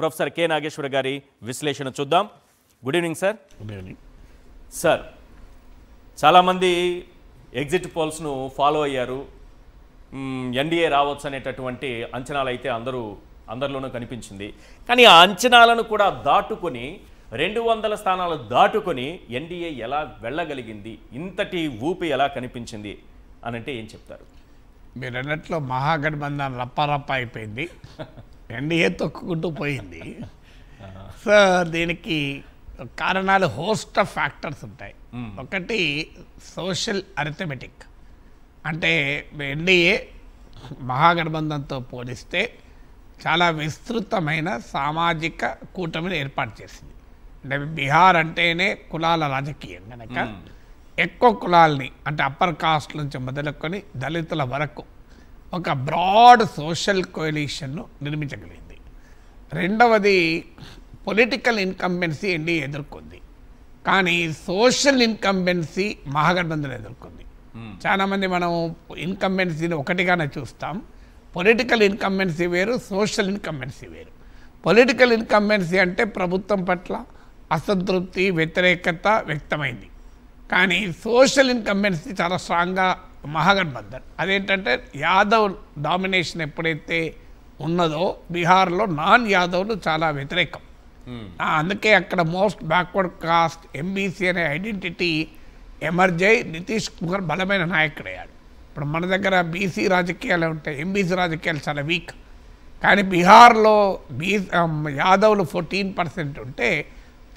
Professor K Nageswara గారి విశ్లేషణ చూద్దాం. Good evening sir. Good evening sir. చాలామంది ఎగ్జిట్ పోల్స్ను ఫాలో అయ్యారు. ఎన్డీఏ రావచ్చు అనేటటువంటి అంచనాలు అయితే అందరిలోనూ కనిపించింది. కానీ ఆ అంచనాలను కూడా దాటుకొని 200 స్థానాలు దాటుకొని ఎన్డీఏ ఎలా వెళ్ళగలిగింది, ఇంతటి ఊపి ఎలా కనిపించింది అని అంటే ఏం చెప్తారు? మీరు అన్నట్లు మహాగఠబంధన్ రప్ప అయిపోయింది, ఎన్డీఏ తొక్కుకుంటూ పోయింది. సో దీనికి కారణాలు హోస్ట్ ఆఫ్ ఫ్యాక్టర్స్ ఉంటాయి. ఒకటి సోషల్ అరిథమెటిక్, అంటే ఎన్డీఏ మహాగఠబంధన్తో పోలిస్తే చాలా విస్తృతమైన సామాజిక కూటమిని ఏర్పాటు చేసింది. అంటే బీహార్ అంటేనే కులాల రాజకీయం కనుక ఎక్కువ కులాల్ని, అంటే అప్పర్ కాస్ట్ నుంచి మొదలుకొని దళితుల వరకు ఒక బ్రాడ్ సోషల్ కోయలిషన్ను నిర్మించగలిగింది. రెండవది పొలిటికల్ ఇన్కంబెన్సీ ఎన్డీఏ ఎదుర్కొంది, కానీ సోషల్ ఇన్కంబెన్సీ మహాగఠబంధన్ ఎదుర్కొంది. చాలామంది మనం ఇన్కంబెన్సీని ఒకటిగానే చూస్తాం. పొలిటికల్ ఇన్కంబెన్సీ వేరు, సోషల్ ఇన్కంబెన్సీ వేరు. పొలిటికల్ ఇన్కంబెన్సీ అంటే ప్రభుత్వం పట్ల అసంతృప్తి, వ్యతిరేకత వ్యక్తమైంది. కానీ సోషల్ ఇన్కంబెన్సీ చాలా స్ట్రాంగ్గా మహాగఠబంధన్. అదేంటంటే యాదవ్ డామినేషన్ ఎప్పుడైతే ఉన్నదో బీహార్లో నాన్ యాదవ్లు చాలా వ్యతిరేకం. అందుకే అక్కడ మోస్ట్ బ్యాక్వర్డ్ కాస్ట్ ఎంబీసీ అనే ఐడెంటిటీ ఎమర్జ్ అయి నితీష్ కుమార్ బలమైన నాయకుడయ్యాడు. ఇప్పుడు మన దగ్గర బీసీ రాజకీయాలు ఉంటాయి, ఎంబీసీ రాజకీయాలు చాలా వీక్. కానీ బీహార్లో యాదవ్లు 14% ఉంటే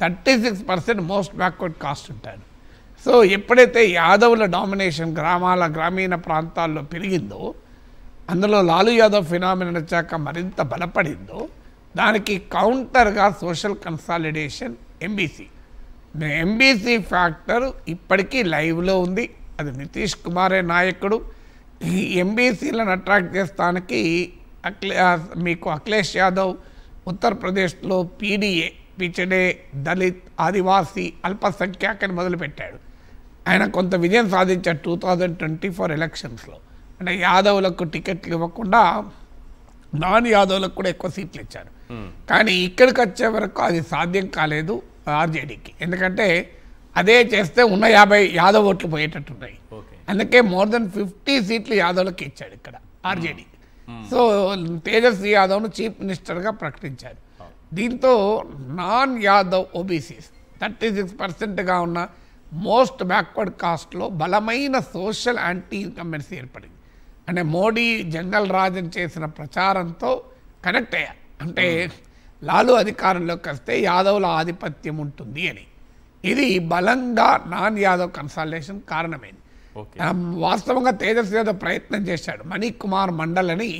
36% మోస్ట్ బ్యాక్వర్డ్ కాస్ట్ ఉంటాడు. సో ఎప్పుడైతే యాదవుల డామినేషన్ గ్రామీణ ప్రాంతాల్లో పెరిగిందో, అందులో లాలూ యాదవ్ ఫినామినన్ వచ్చాక మరింత బలపడిందో, దానికి కౌంటర్గా సోషల్ కన్సాలిడేషన్ ఎంబీసీ ఫ్యాక్టర్ ఇప్పటికీ లైవ్లో ఉంది. అది నితీష్ కుమారే నాయకుడు. ఈ ఎంబీసీలను అట్రాక్ట్ చేస్తానికి మీకు అఖిలేష్ యాదవ్ ఉత్తరప్రదేశ్లో పీడీఏ, పిచడే, దళిత్, ఆదివాసీ, అల్పసంఖ్యాకని మొదలుపెట్టాడు. ఆయన కొంత విజయం సాధించాడు 2024 ఎలక్షన్స్లో. అంటే యాదవులకు టికెట్లు ఇవ్వకుండా నాన్ యాదవులకు కూడా ఎక్కువ సీట్లు ఇచ్చారు. కానీ ఇక్కడికి వచ్చే వరకు అది సాధ్యం కాలేదు ఆర్జేడీకి. ఎందుకంటే అదే చేస్తే ఉన్న 50 యాదవ్ ఓట్లు పోయేటట్టున్నాయి. అందుకే మోర్ దెన్ 50 సీట్లు యాదవ్లకి ఇచ్చాడు ఇక్కడ ఆర్జేడీ. సో తేజస్వి యాదవ్ను చీఫ్ మినిస్టర్గా ప్రకటించారు. దీంతో నాన్ యాదవ్ ఓబీసీస్ 36%గా ఉన్న మోస్ట్ బ్యాక్వర్డ్ కాస్ట్లో బలమైన సోషల్ యాంటీ ఇన్కంబెన్సీ ఏర్పడింది. అంటే మోడీ జంగల్ రాజన్ చేసిన ప్రచారంతో కనెక్ట్ అయ్యారు. అంటే లాలూ అధికారంలోకి వస్తే యాదవ్ల ఆధిపత్యం ఉంటుంది అని. ఇది బలంగా నాన్ యాదవ్ కన్సాలిడేషన్ కారణమైంది. వాస్తవంగా తేజస్వి యాదవ్ ప్రయత్నం చేశాడు. మణిక్ కుమార్ మండల్ అని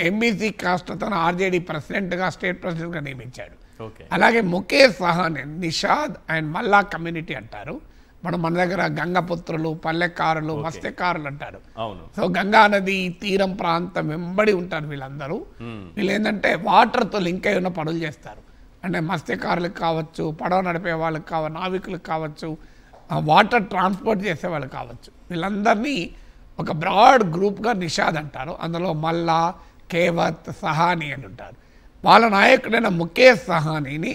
ఎంబీసీ కాస్ట్ తన ఆర్జేడీ ప్రెసిడెంట్గా, స్టేట్ ప్రెసిడెంట్గా నియమించాడు. అలాగే ముఖేష్ సహాని, నిషాద్ అండ్ మల్లా కమ్యూనిటీ అంటారు. మన దగ్గర గంగపుత్రులు, పల్లెకారులు, మత్స్యకారులు అంటారు. సో గంగా నది తీరం ప్రాంతం వెంబడి ఉంటారు వీళ్ళందరూ. వీళ్ళు ఏంటంటే వాటర్తో లింక్ అయి ఉన్న పనులు చేస్తారు. అంటే మత్స్యకారులకు కావచ్చు, పడవ నడిపే వాళ్ళకి కావచ్చు, నావికులకు కావచ్చు, వాటర్ ట్రాన్స్పోర్ట్ చేసే వాళ్ళు కావచ్చు. వీళ్ళందరినీ ఒక బ్రాడ్ గ్రూప్గా నిషాద్ అంటారు. అందులో మల్లా, కేవత్, సహాని అని ఉంటారు. వాళ్ళ నాయకుడైన ముఖేష్ సహానీని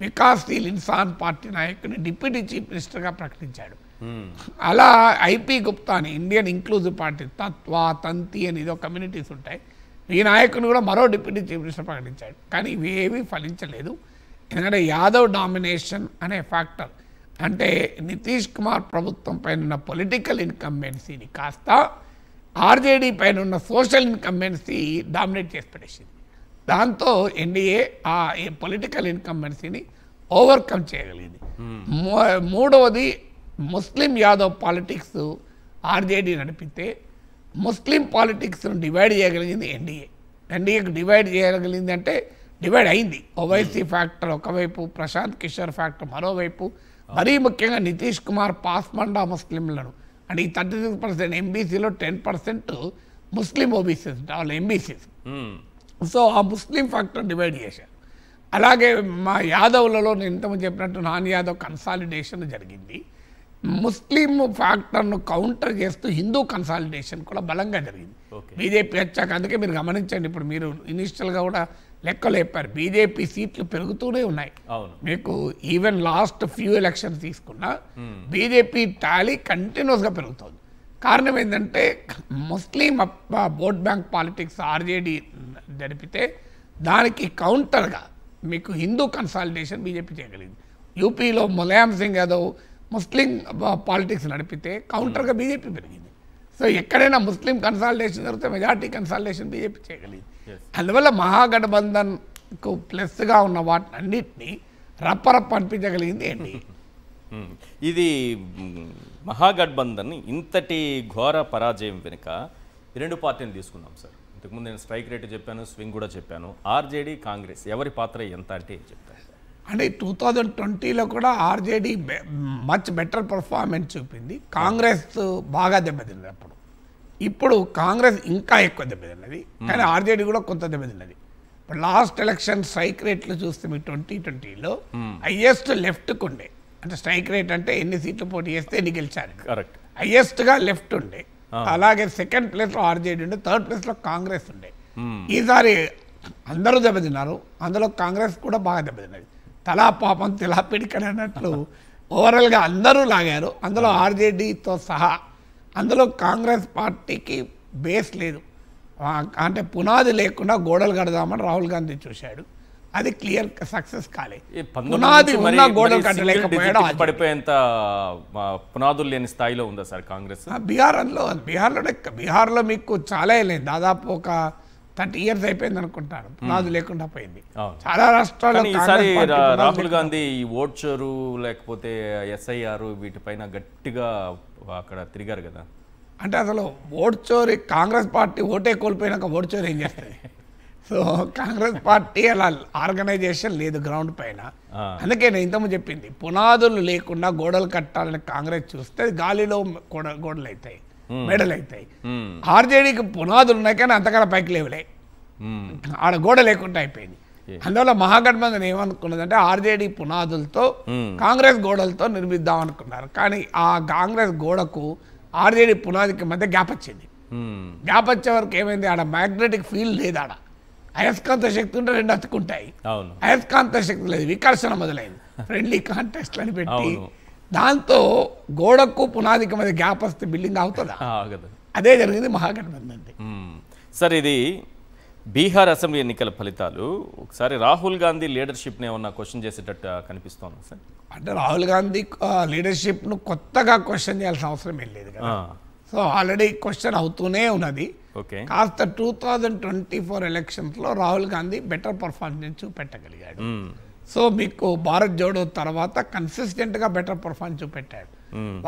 వికాస్శీల్ ఇన్సాన్ పార్టీ నాయకుడిని డిప్యూటీ చీఫ్ మినిస్టర్గా ప్రకటించాడు. అలా ఐపీ గుప్తాని, ఇండియన్ ఇంక్లూజివ్ పార్టీ, తత్వ, తంతి అని ఇదో కమ్యూనిటీస్ ఉంటాయి. ఈ నాయకుని కూడా మరో డిప్యూటీ చీఫ్ మినిస్టర్ ప్రకటించాడు. కానీ ఇవేమీ ఫలించలేదు. ఎందుకంటే యాదవ్ డామినేషన్ అనే ఫ్యాక్టర్, అంటే నితీష్ కుమార్ ప్రభుత్వం పైన ఉన్న పొలిటికల్ ఇన్కంబెన్సీని కాస్త ఆర్జేడీ పైన ఉన్న సోషల్ ఇన్కంబెన్సీ డామినేట్ చేసి పడేసింది. దాంతో ఎన్డీఏ ఆ పొలిటికల్ ఇన్కంబెన్సీని ఓవర్కమ్ చేయగలిగింది. మూడవది ముస్లిం యాదవ్ పాలిటిక్స్ ఆర్జేడీ నడిపితే ముస్లిం పాలిటిక్స్ను డివైడ్ చేయగలిగింది ఎన్డీఏ. ఎన్డీఏకి డివైడ్ చేయగలిగింది అంటే డివైడ్ అయింది. ఓవైసీ ఫ్యాక్టర్ ఒకవైపు, ప్రశాంత్ కిషోర్ ఫ్యాక్టర్ మరోవైపు, మరీ ముఖ్యంగా నితీష్ కుమార్ పాస్మండా ముస్లింలను, అంటే ఈ 36% ఎంబీసీలో 10% ముస్లిం ఓబీసీస్ వాళ్ళ ఎంబీసీస్. సో ఆ ముస్లిం ఫ్యాక్టర్ డివైడ్ చేశారు. అలాగే మా యాదవ్లలో నేను ఇంతకుముందు చెప్పినట్టు నాన్ యాదవ్ కన్సాలిడేషన్ జరిగింది. ముస్లిం ఫ్యాక్టర్ను కౌంటర్ చేస్తూ హిందూ కన్సాలిడేషన్ కూడా బలంగా జరిగింది బీజేపీ వచ్చాక. అందుకే మీరు గమనించండి, ఇప్పుడు మీరు ఇనిషియల్గా కూడా లెక్కలు చెప్పారు. బీజేపీ సీట్లు పెరుగుతూనే ఉన్నాయి. మీకు ఈవెన్ లాస్ట్ ఫ్యూ ఎలక్షన్స్ తీసుకున్నా బీజేపీ టాలీ కంటిన్యూస్గా పెరుగుతుంది. కారణం ఏంటంటే Muslim vote bank politics RJD జరిపితే దానికి కౌంటర్గా మీకు హిందూ కన్సాలిడేషన్ బీజేపీ చేయగలిగింది. యూపీలో ములాయం సింగ్ యాదవ్ ముస్లిం పాలిటిక్స్ నడిపితే కౌంటర్గా బీజేపీ పెరిగింది. సో ఎక్కడైనా ముస్లిం కన్సాలిడేషన్ జరిగితే మెజార్టీ కన్సాలిడేషన్ బీజేపీ చేయగలిగింది. అందువల్ల మహాగఠబంధన్కు ప్లస్గా ఉన్న వాటిని అన్నింటినీ రప్పరప్ప అనిపించగలిగింది ఏంటి? ఇది మహాగఠబంధన్ ఇంతటి ఘోర పరాజయం వెనుక ఈ రెండు పార్టీని తీసుకున్నాం సార్. ఇంతకుముందు నేను స్ట్రైక్ రేట్ చెప్పాను, స్వింగ్ కూడా చెప్పాను. ఆర్జేడీ కాంగ్రెస్ ఎవరి పాత్ర ఎంత అంటే చెప్తాను. అంటే 2020లో కూడా ఆర్జేడీ మచ్ బెటర్ పర్ఫార్మెన్స్ చూపింది. కాంగ్రెస్ బాగా దెబ్బతిన్నది అప్పుడు. ఇప్పుడు కాంగ్రెస్ ఇంకా ఎక్కువ దెబ్బతిన్నది, కానీ ఆర్జేడీ కూడా కొంత దెబ్బతిన్నది. ఇప్పుడు లాస్ట్ ఎలక్షన్ స్ట్రైక్ రేట్లు చూస్తే మీ 2020లో హైయెస్ట్ లెఫ్ట్కు ఉండే, అంటే స్ట్రైక్ రేట్ అంటే ఎన్ని సీట్లు పోటీ చేస్తే ఎన్ని గెలిచారు, కరెక్ట్. హైయెస్ట్గా లెఫ్ట్ ఉండే. అలాగే సెకండ్ ప్లేస్లో ఆర్జేడీ ఉండే, థర్డ్ ప్లేస్లో కాంగ్రెస్ ఉండే. ఈసారి అందరూ దెబ్బతిన్నారు, అందులో కాంగ్రెస్ కూడా బాగా దెబ్బతిన్నది. తలా పాపం తిలా పిడికని అన్నట్లు ఓవరాల్గా అందరూ లాగారు, అందులో ఆర్జేడీతో సహా. అందులో కాంగ్రెస్ పార్టీకి బేస్ లేదు, అంటే పునాది లేకుండా గోడలు కడదామని రాహుల్ గాంధీ చూశాడు. అది క్లియర్ సక్సెస్ కాలే. పునాది ఉన్న గోడలు కట్టలేకపోయాడు. పడిపోయేంత పునాదులు లేని స్థాయిలో ఉందా సార్ కాంగ్రెస్? బీహార్లో మీకు చాలా లేదు, దాదాపు ఒక 30 years అయిపోయింది అనుకుంటాను, పునాది లేకుండా పోయింది. చాలా రాష్ట్రాల్లో రాహుల్ గాంధీ ఈ ఓట్ చోరు లేకపోతే ఎస్ఐఆర్ వీటిపైన గట్టిగా అక్కడ తిరిగారు కదా. అంటే అసలు ఓట్ చోరీ, కాంగ్రెస్ పార్టీ ఓటే కోల్పోయినాక ఓట్ చోరీ ఏం చేస్తుంది? సో కాంగ్రెస్ పార్టీ అలా ఆర్గనైజేషన్ లేదు గ్రౌండ్ పైన. అందుకే నేను ఇంతకుముందు చెప్పింది, పునాదులు లేకుండా గోడలు కట్టాలని కాంగ్రెస్ చూస్తే గాలిలో గోడలు అవుతాయి, మెడలు అవుతాయి. ఆర్జేడీకి పునాదులు ఉన్నాయి కానీ అంతకన్నా పైకి లేవులే, ఆడ గోడ లేకుండా అయిపోయింది. అందువల్ల మహాగఠబంధన్ ఏమనుకున్నదంటే ఆర్జేడీ పునాదులతో కాంగ్రెస్ గోడలతో నిర్మిద్దాం అనుకున్నారు. కానీ ఆ కాంగ్రెస్ గోడకు ఆర్జేడీ పునాదికి మధ్య గ్యాప్ వచ్చింది. గ్యాప్ వచ్చే వరకు ఏమైంది, ఆడ మ్యాగ్నెటిక్ ఫీల్డ్ లేదు, ఆడ అయస్కాంత శక్తి ఉంటే రెండు అతుకుంటాయి. అయస్కాంత శక్తి లేదు, వికర్షణ మొదలైంది. ఫ్రెండ్లీ కాంటెస్ట్ అని పెట్టి దాంతో గోడకు పునాదికి మధ్య గ్యాప్ వస్తే బిల్డింగ్ అవుతుందా? అదే జరిగింది మహాగఠబంధన్. సార్ ఇది బీహార్ అసెంబ్లీ ఎన్నికల ఫలితాలు ఒకసారి రాహుల్ గాంధీ లీడర్షిప్ని ఏమన్నా క్వశ్చన్ చేసేటట్టు కనిపిస్తోంది సార్? అంటే రాహుల్ గాంధీ లీడర్షిప్ను కొత్తగా క్వశ్చన్ చేయాల్సిన అవసరం ఏం లేదు కదా. సో ఆల్రెడీ క్వశ్చన్ అవుతూనే ఉన్నది. కాస్త 2024 ఎలక్షన్స్లో రాహుల్ గాంధీ బెటర్ పర్ఫార్మెన్స్ చూపెట్టగలిగాడు. సో మీకు భారత్ జోడో తర్వాత కన్సిస్టెంట్గా బెటర్ పర్ఫార్మెన్స్ చూపెట్టాడు.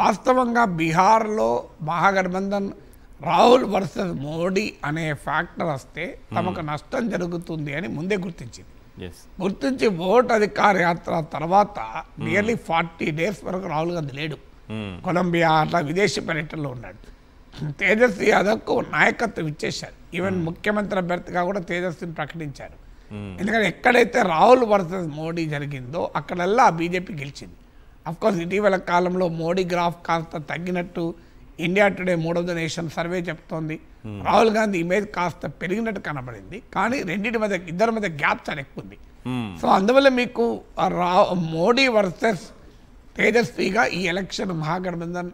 వాస్తవంగా బీహార్లో మహాగఠబంధన్ రాహుల్ వర్సెస్ మోడీ అనే ఫ్యాక్టర్ వస్తే తమకు నష్టం జరుగుతుంది అని ముందే గుర్తించింది. గుర్తించి ఓట్ అధికార యాత్ర తర్వాత నియర్లీ 40 days వరకు రాహుల్ గాంధీ లేడు. కొలంబియా అట్లా విదేశీ పర్యటనలో ఉన్నాడు. తేజస్వి యాదవ్కు నాయకత్వం ఇచ్చేశారు. ఈవెన్ ముఖ్యమంత్రి అభ్యర్థిగా కూడా తేజస్విని ప్రకటించారు. ఎందుకంటే ఎక్కడైతే రాహుల్ వర్సెస్ మోడీ జరిగిందో అక్కడల్లా బీజేపీ గెలిచింది. అఫ్కోర్స్ ఇటీవల కాలంలో మోడీ గ్రాఫ్ కాస్త తగ్గినట్టు ఇండియా టుడే 3వ నేషన్ సర్వే చెప్తోంది. రాహుల్ గాంధీ ఇమేజ్ కాస్త పెరిగినట్టు కనబడింది, కానీ ఇద్దరి మధ్య గ్యాప్ చాలా ఎక్కువ ఉంది. సో అందువల్ల మీకు మోడీ వర్సెస్ తేజస్విగా ఈ ఎలక్షన్ మహాగఠబంధన్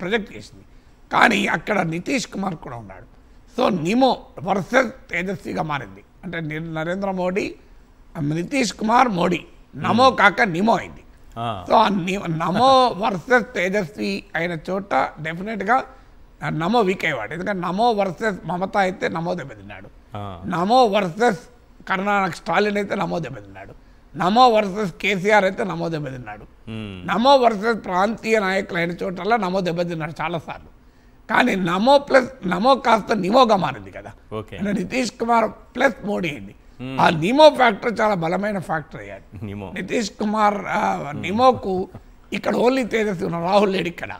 ప్రొజెక్ట్ చేసింది. కానీ అక్కడ నితీష్ కుమార్ కూడా ఉన్నాడు. సో నిమో వర్సెస్ తేజస్విగా మారింది. అంటే నరేంద్ర మోడీ, నితీష్ కుమార్, మోడీ, నమో కాక నిమో అయింది. సో నమో వర్సెస్ తేజస్వి అయిన చోట డెఫినెట్గా నమో వీక్ అయ్యేవాడు. ఎందుకంటే నమో వర్సెస్ మమతా అయితే నమో దెబ్బతిన్నాడు, నమో వర్సెస్ కర్ణాటక స్టాలిన్ అయితే నమో దెబ్బతిన్నాడు, నమో వర్సెస్ కేసీఆర్ అయితే నమో దెబ్బతిన్నాడు, నమో వర్సెస్ ప్రాంతీయ నాయకులు అయిన చోటల్లా నమో దెబ్బతిన్నాడు చాలాసార్లు. కానీ నమో కాస్త నిమోగా మారింది కదా. నితీష్ కుమార్ ప్లస్ మోడీ అయింది. ఆ నిమో ఫ్యాక్టర్ చాలా బలమైన ఫ్యాక్టర్ అయ్యాడు. నితీష్ కుమార్ నిమోకు ఇక్కడ ఓన్లీ తేజస్వి ఉన్న రాహుల్ లేడు. ఇక్కడ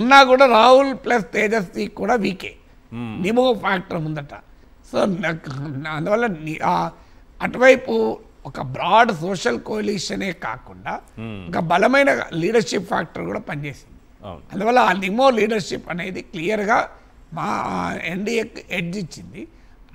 ఉన్నా కూడా రాహుల్ ప్లస్ తేజస్వి కూడా వీకే, నిమో ఫ్యాక్టర్ ఉందట. సో అందువల్ల అటువైపు ఒక బ్రాడ్ సోషల్ కోalitionే కాకుండా ఒక బలమైన లీడర్షిప్ ఫ్యాక్టర్ కూడా పనిచేసింది. అందువల్ల ఆ నిమో లీడర్షిప్ అనేది క్లియర్గా మా ఎన్డీఏకి ఎడ్జ్ ఇచ్చింది.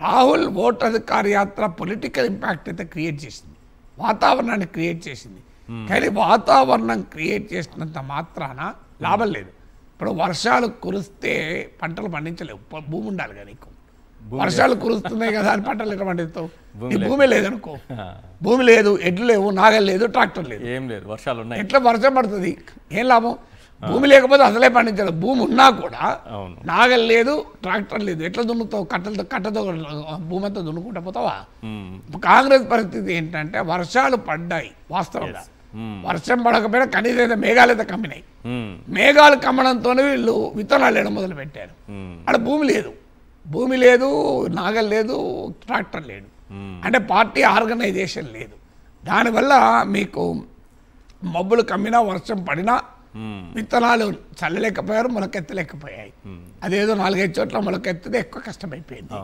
రాహుల్ ఓట్ అధికార యాత్ర పొలిటికల్ ఇంపాక్ట్ అయితే క్రియేట్ చేసింది, వాతావరణాన్ని క్రియేట్ చేసింది. కానీ వాతావరణం క్రియేట్ చేసినంత మాత్రాన లాభం లేదు. ఇప్పుడు వర్షాలు కురిస్తే పంటలు పండించలేవు, భూమి ఉండాలి కదా నీకు. వర్షాలు కురుస్తున్నాయి కదా అని పంటలు ఎట్లా పండిస్తావు? నీ భూమి లేదనుకో, భూమి లేదు, ఎడ్లు లేవు, నాగలు లేదు, ట్రాక్టర్ లేదు, ఏం లేదు, వర్షాలు ఉన్నాయి, ఎట్లా వర్షం పడుతుంది? ఏం లాభం? భూమి లేకపోతే అసలే పండించదు. భూమి ఉన్నా కూడా నాగలు లేదు, ట్రాక్టర్ లేదు, ఎట్లా దున్నుతావు? కట్టతో భూమి అంతా దున్నుకుంటా పోతావా? కాంగ్రెస్ పరిస్థితి ఏంటంటే వర్షాలు పడ్డాయి వాస్తవంగా, వర్షం పడకపోయినా కనీసం మేఘాలు అయితే కమ్మినాయి. మేఘాలు కమ్మడంతోనే వీళ్ళు విత్తనాలు వేయడం మొదలు పెట్టారు. అక్కడ భూమి లేదు, భూమి లేదు, నాగలు లేదు, ట్రాక్టర్ లేదు, అంటే పార్టీ ఆర్గనైజేషన్ లేదు. దానివల్ల మీకు మబ్బులు కమ్మినా వర్షం పడినా విత్తనాలు చల్లలేకపోయారు, మొలకెత్తలేకపోయాయి. అదేదో 4-5 చోట్ల మొలకెత్తితే ఎక్కువ కష్టమైపోయింది.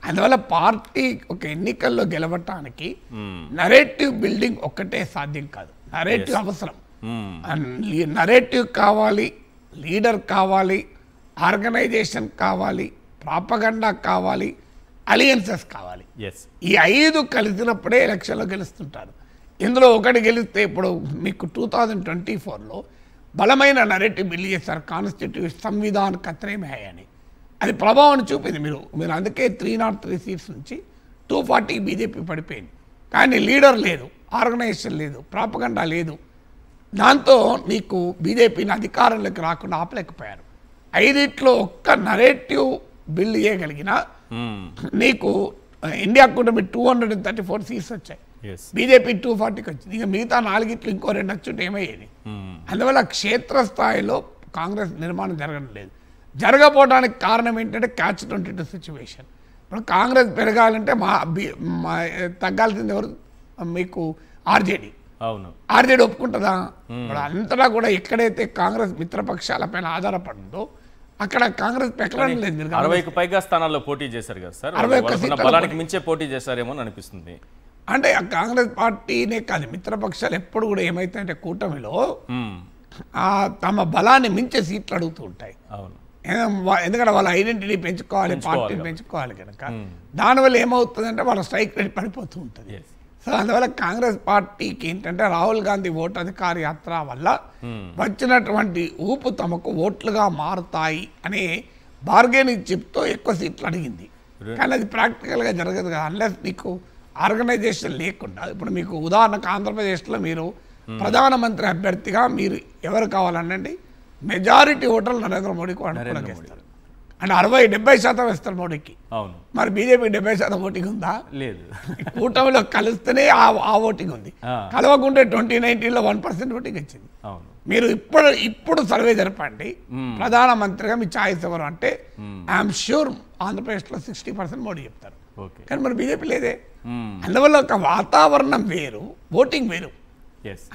అందువల్ల పార్టీ ఒక ఎన్నికల్లో గెలవటానికి నరేటివ్ బిల్డింగ్ ఒక్కటే సాధ్యం కాదు, నరేటివ్ అవసరం. నరేటివ్ కావాలి, లీడర్ కావాలి, ఆర్గనైజేషన్ కావాలి, ప్రాపగండా కావాలి, అలియన్సెస్ కావాలి. ఈ 5 కలిసినప్పుడే ఎలక్షన్లో గెలుస్తుంటారు. ఇందులో ఒకటి గెలిస్తే ఇప్పుడు మీకు 2024లో బలమైన నరేటివ్ బిల్డ్ చేశారు, కాన్స్టిట్యూషన్ సంవిధాన్ ఖతరే మే హై అని. అది ప్రభావం చూపింది. మీరు అందుకే 303 సీట్స్ నుంచి 240 బీజేపీ పడిపోయింది. కానీ లీడర్ లేదు, ఆర్గనైజేషన్ లేదు, ప్రాపగండా లేదు. దాంతో నీకు బీజేపీని అధికారంలోకి రాకుండా ఆపలేకపోయారు. 5 ఒక్క నరేటివ్ బిల్డ్ చేయగలిగిన నీకు ఇండియా కూటమి 234 సీట్స్ వచ్చాయి, బీజేపీ 240కి వచ్చింది. ఇక మిగతా 4 ఇంకో 2 వచ్చుంటే ఏమయ్యేది? అందువల్ల క్షేత్రస్థాయిలో కాంగ్రెస్ నిర్మాణం జరగడం లేదు. జరగకపోవడానికి కారణం ఏంటంటే క్యాచ్ 22 సిచ్యువేషన్. ఇప్పుడు కాంగ్రెస్ పెరగాలంటే తగ్గాల్సింది ఎవరు? మీకు ఆర్జేడీ. అవును, ఆర్జేడీ ఒప్పుకుంటుందా? ఇప్పుడు అంతటా కూడా ఎక్కడైతే కాంగ్రెస్ మిత్రపక్షాలపైన ఆధారపడిందో అక్కడ కాంగ్రెస్ పెక్కడం లేదు. 60కి పైగా స్థానాల్లో పోటీ చేశారు కదా సార్, 61 బలానికి మించే పోటీ చేశారేమో అనిపిస్తుంది. అంటే ఆ కాంగ్రెస్ పార్టీనే కాదు, మిత్రపక్షాలు ఎప్పుడు కూడా ఏమైతాయంటే కూటమిలో తమ బలాన్ని మించే సీట్లు అడుగుతూ ఉంటాయి. ఎందుకంటే వాళ్ళ ఐడెంటిటీ పెంచుకోవాలి, పార్టీని పెంచుకోవాలి కనుక. దానివల్ల ఏమవుతుందంటే వాళ్ళ స్ట్రైక్ రేట్ పడిపోతూ ఉంటుంది. సో అందువల్ల కాంగ్రెస్ పార్టీకి ఏంటంటే రాహుల్ గాంధీ ఓటు అధికార యాత్ర వల్ల వచ్చినటువంటి ఊపు తమకు ఓట్లుగా మారుతాయి అనే బార్గెనింగ్ చిప్తో ఎక్కువ సీట్లు అడిగింది. కానీ అది ప్రాక్టికల్గా జరగదు కదా, అన్లెస్ నీకు ఆర్గనైజేషన్ లేకుండా. ఇప్పుడు మీకు ఉదాహరణకు ఆంధ్రప్రదేశ్లో మీరు ప్రధానమంత్రి అభ్యర్థిగా మీరు ఎవరు కావాలనండి, మెజారిటీ ఓటర్లు నరేంద్ర మోడీకి అనుకూలంగా అంటే 60-70% వేస్తారు మోడీకి. అవును, మరి బీజేపీ 70% ఓటింగ్ ఉందా? లేదు. కూటమిలో కలిస్తేనే ఆ ఓటింగ్ ఉంది, కలవకుంటే 2019లో 1% ఓటింగ్ వచ్చింది. మీరు ఇప్పుడు సర్వే జరపండి, ప్రధానమంత్రిగా మీ ఛాయిస్ ఎవరు అంటే ఐఎమ్ ష్యూర్ ఆంధ్రప్రదేశ్లో 60% మోడీ చెప్తారు. కానీ మరి బీజేపీ లేదే. అందువల్ల ఒక వాతావరణం వేరు, ఓటింగ్ వేరు.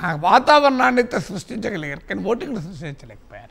ఆ వాతావరణాన్ని సృష్టించగలిగారు కానీ ఓటింగ్ సృష్టించలేకపోయారు.